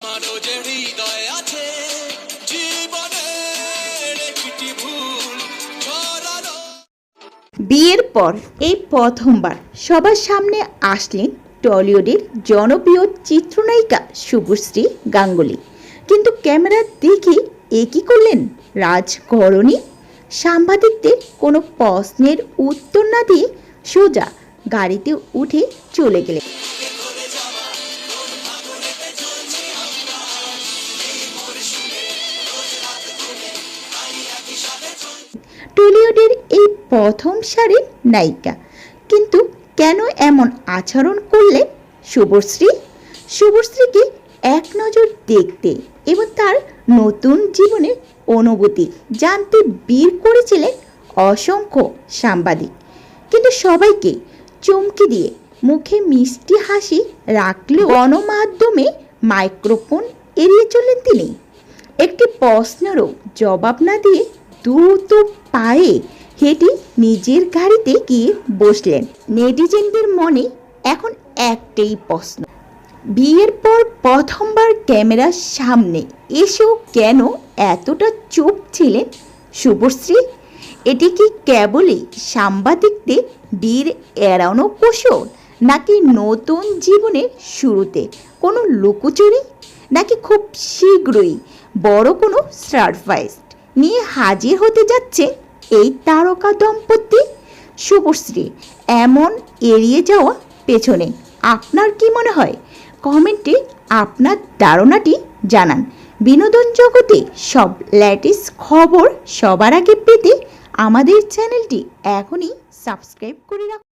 আমারও যে হৃদয় আছে, জীবনের একটি ভুল ঝরানো। বিয়ের পর এই প্রথমবার সবার সামনে আসলেন টলিউডের জনপ্রিয় চিত্রনায়িকা শুভশ্রী গাঙ্গুলী। কিন্তু ক্যামেরার দেখে এ কী করলেন রাজঘরণী? সাংবাদিকদের কোনো প্রশ্নের উত্তর না দিয়ে সোজা গাড়িতে উঠে চলে গেলেন। টলিউডের এই প্রথম সারির নায়িকা, কিন্তু কেন এমন আচরণ করলেন শুভশ্রী? শুভশ্রীকে এক নজর দেখতে এবং তার নতুন জীবনের অনুভূতি জানতে ভিড় করেছিলেন অসংখ্য সাংবাদিক। কিন্তু সবাইকে চমকে দিয়ে মুখে মিষ্টি হাসি রাখলেও গণমাধ্যমে মাইক্রোফোন এড়িয়ে চললেন তিনি। একটি প্রশ্নেরও জবাব না দিয়ে দ্রুত পায়ে হেঁটে নিজের গাড়িতে গিয়ে বসলেন। নেটিজেনদের মনে এখন একটাই প্রশ্ন, বিয়ের পর প্রথমবার ক্যামেরার সামনে এসেও কেন এতটা চুপ ছিলেন শুভশ্রী? এটি কি কেবলই সাংবাদিকদের ভিড় এড়ানো কৌশল, নাকি নতুন জীবনের শুরুতে কোনো লুকোচুরি, নাকি খুব শীঘ্রই বড় কোনো সারপ্রাইজ নিয়ে হাজির হতে যাচ্ছে এই তারকা দম্পতি? শুভশ্রী এমন এড়িয়ে যাওয়া পেছনে আপনার কি মনে হয়? কমেন্টে আপনার ধারণাটি জানান। বিনোদন জগতে সব লেটেস্ট খবর সবার আগে পেতে আমাদের চ্যানেলটি এখনই সাবস্ক্রাইব করে রাখুন।